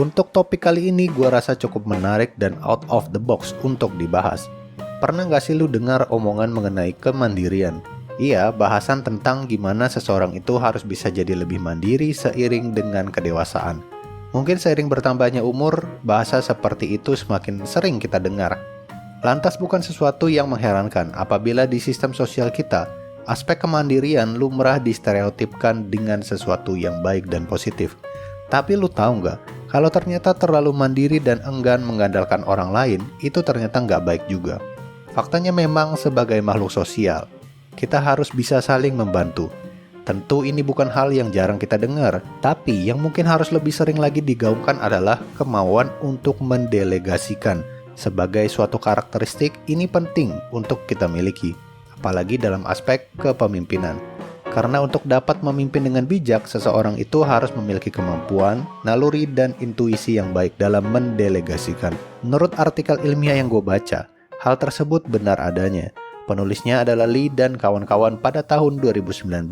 Untuk topik kali ini gue rasa cukup menarik dan out of the box untuk dibahas. Pernah gak sih lu dengar omongan mengenai kemandirian? Iya, bahasan tentang gimana seseorang itu harus bisa jadi lebih mandiri seiring dengan kedewasaan. Mungkin seiring bertambahnya umur, bahasa seperti itu semakin sering kita dengar. Lantas bukan sesuatu yang mengherankan apabila di sistem sosial kita, aspek kemandirian lumrah distereotipkan dengan sesuatu yang baik dan positif. Tapi lu tahu nggak, kalau ternyata terlalu mandiri dan enggan mengandalkan orang lain, itu ternyata nggak baik juga. Faktanya memang sebagai makhluk sosial, kita harus bisa saling membantu. Tentu ini bukan hal yang jarang kita dengar, tapi yang mungkin harus lebih sering lagi digaungkan adalah kemauan untuk mendelegasikan. Sebagai suatu karakteristik, ini penting untuk kita miliki, apalagi dalam aspek kepemimpinan. Karena untuk dapat memimpin dengan bijak, seseorang itu harus memiliki kemampuan, naluri, dan intuisi yang baik dalam mendelegasikan. Menurut artikel ilmiah yang gue baca, hal tersebut benar adanya. Penulisnya adalah Lee dan kawan-kawan pada tahun 2019.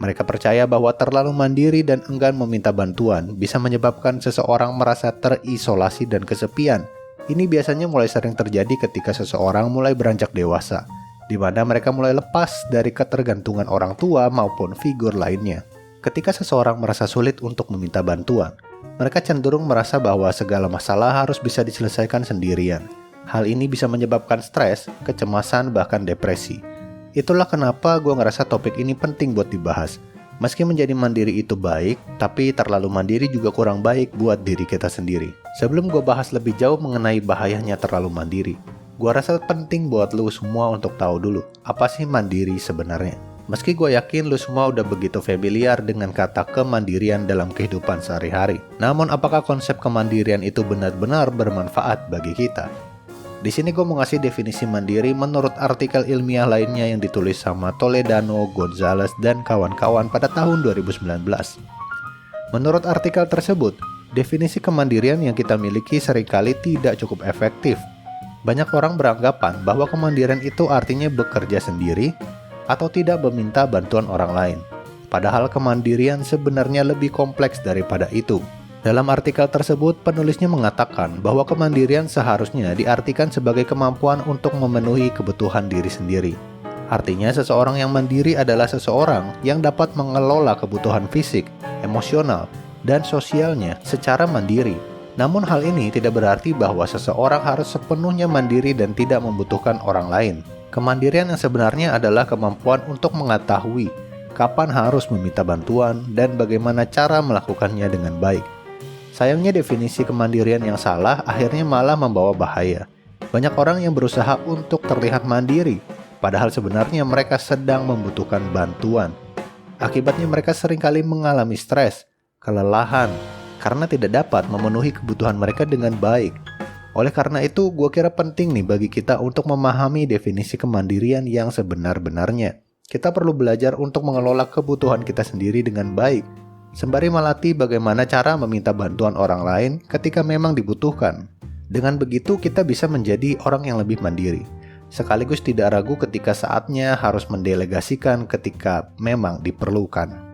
Mereka percaya bahwa terlalu mandiri dan enggan meminta bantuan bisa menyebabkan seseorang merasa terisolasi dan kesepian. Ini biasanya mulai sering terjadi ketika seseorang mulai beranjak dewasa, di mana mereka mulai lepas dari ketergantungan orang tua maupun figur lainnya. Ketika seseorang merasa sulit untuk meminta bantuan, mereka cenderung merasa bahwa segala masalah harus bisa diselesaikan sendirian. Hal ini bisa menyebabkan stres, kecemasan, bahkan depresi. Itulah kenapa gue ngerasa topik ini penting buat dibahas. Meski menjadi mandiri itu baik, tapi terlalu mandiri juga kurang baik buat diri kita sendiri. Sebelum gue bahas lebih jauh mengenai bahayanya terlalu mandiri, gua rasa penting buat lu semua untuk tahu dulu, apa sih mandiri sebenarnya. Meski gue yakin lu semua udah begitu familiar dengan kata kemandirian dalam kehidupan sehari-hari. Namun apakah konsep kemandirian itu benar-benar bermanfaat bagi kita? Di sini gue mau ngasih definisi mandiri menurut artikel ilmiah lainnya yang ditulis sama Toledano, Gonzalez, dan kawan-kawan pada tahun 2019. Menurut artikel tersebut, definisi kemandirian yang kita miliki seringkali tidak cukup efektif. Banyak orang beranggapan bahwa kemandirian itu artinya bekerja sendiri atau tidak meminta bantuan orang lain. Padahal kemandirian sebenarnya lebih kompleks daripada itu. Dalam artikel tersebut, penulisnya mengatakan bahwa kemandirian seharusnya diartikan sebagai kemampuan untuk memenuhi kebutuhan diri sendiri. Artinya, seseorang yang mandiri adalah seseorang yang dapat mengelola kebutuhan fisik, emosional, dan sosialnya secara mandiri. Namun hal ini tidak berarti bahwa seseorang harus sepenuhnya mandiri dan tidak membutuhkan orang lain. Kemandirian yang sebenarnya adalah kemampuan untuk mengetahui kapan harus meminta bantuan dan bagaimana cara melakukannya dengan baik. Sayangnya definisi kemandirian yang salah akhirnya malah membawa bahaya. Banyak orang yang berusaha untuk terlihat mandiri, padahal sebenarnya mereka sedang membutuhkan bantuan. Akibatnya mereka seringkali mengalami stres, kelelahan, karena tidak dapat memenuhi kebutuhan mereka dengan baik. Oleh karena itu, gue kira penting nih bagi kita untuk memahami definisi kemandirian yang sebenar-benarnya. Kita perlu belajar untuk mengelola kebutuhan kita sendiri dengan baik, sembari melatih bagaimana cara meminta bantuan orang lain ketika memang dibutuhkan. Dengan begitu, kita bisa menjadi orang yang lebih mandiri, sekaligus tidak ragu ketika saatnya harus mendelegasikan ketika memang diperlukan.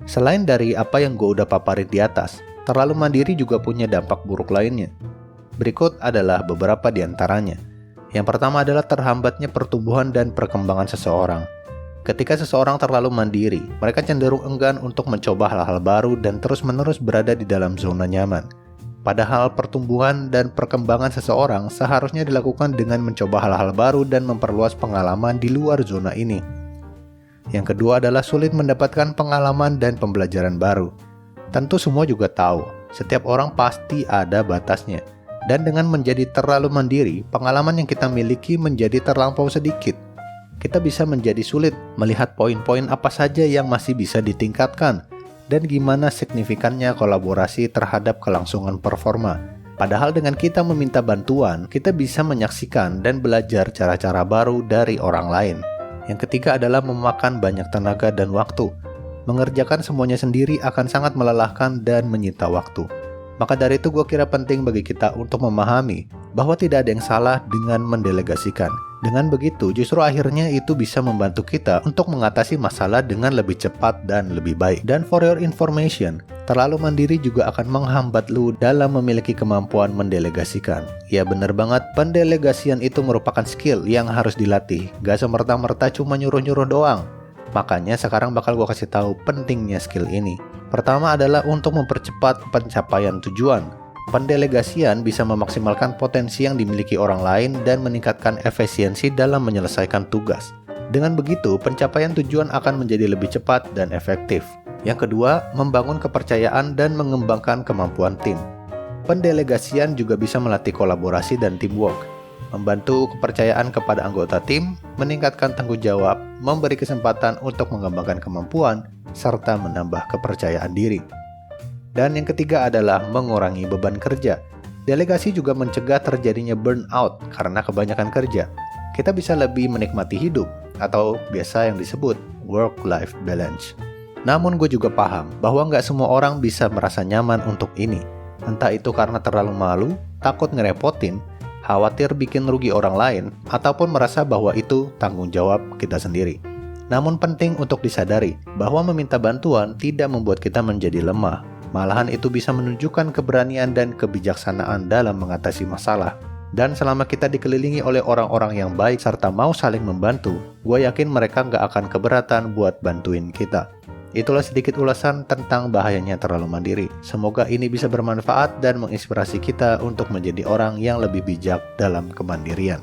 Selain dari apa yang gue udah paparin di atas, terlalu mandiri juga punya dampak buruk lainnya. Berikut adalah beberapa di antaranya. Yang pertama adalah terhambatnya pertumbuhan dan perkembangan seseorang. Ketika seseorang terlalu mandiri, mereka cenderung enggan untuk mencoba hal-hal baru dan terus-menerus berada di dalam zona nyaman. Padahal pertumbuhan dan perkembangan seseorang seharusnya dilakukan dengan mencoba hal-hal baru dan memperluas pengalaman di luar zona ini. Yang kedua adalah sulit mendapatkan pengalaman dan pembelajaran baru. Tentu semua juga tahu, setiap orang pasti ada batasnya. Dan dengan menjadi terlalu mandiri, pengalaman yang kita miliki menjadi terlampau sedikit. Kita bisa menjadi sulit melihat poin-poin apa saja yang masih bisa ditingkatkan dan gimana signifikannya kolaborasi terhadap kelangsungan performa. Padahal dengan kita meminta bantuan, kita bisa menyaksikan dan belajar cara-cara baru dari orang lain. Yang ketiga adalah memakan banyak tenaga dan waktu. Mengerjakan semuanya sendiri akan sangat melelahkan dan menyita waktu. Maka dari itu gue kira penting bagi kita untuk memahami bahwa tidak ada yang salah dengan mendelegasikan Dengan begitu, justru akhirnya itu bisa membantu kita untuk mengatasi masalah dengan lebih cepat dan lebih baik. Dan for your information, terlalu mandiri juga akan menghambat lu dalam memiliki kemampuan mendelegasikan. Ya bener banget, pendelegasian itu merupakan skill yang harus dilatih. Gak semerta-merta cuma nyuruh-nyuruh doang. Makanya sekarang bakal gue kasih tahu pentingnya skill ini. Pertama adalah untuk mempercepat pencapaian tujuan. Pendelegasian bisa memaksimalkan potensi yang dimiliki orang lain dan meningkatkan efisiensi dalam menyelesaikan tugas. Dengan begitu, pencapaian tujuan akan menjadi lebih cepat dan efektif. Yang kedua, membangun kepercayaan dan mengembangkan kemampuan tim. Pendelegasian juga bisa melatih kolaborasi dan teamwork, membantu kepercayaan kepada anggota tim, meningkatkan tanggung jawab, memberi kesempatan untuk mengembangkan kemampuan, serta menambah kepercayaan diri. Dan yang ketiga adalah mengurangi beban kerja. Delegasi juga mencegah terjadinya burnout karena kebanyakan kerja. Kita bisa lebih menikmati hidup, atau biasa yang disebut work-life balance. Namun gue juga paham bahwa nggak semua orang bisa merasa nyaman untuk ini. Entah itu karena terlalu malu, takut ngerepotin, khawatir bikin rugi orang lain, ataupun merasa bahwa itu tanggung jawab kita sendiri. Namun penting untuk disadari bahwa meminta bantuan tidak membuat kita menjadi lemah. Malahan itu bisa menunjukkan keberanian dan kebijaksanaan dalam mengatasi masalah. Dan selama kita dikelilingi oleh orang-orang yang baik serta mau saling membantu, gue yakin mereka nggak akan keberatan buat bantuin kita. Itulah sedikit ulasan tentang bahayanya terlalu mandiri. Semoga ini bisa bermanfaat dan menginspirasi kita untuk menjadi orang yang lebih bijak dalam kemandirian.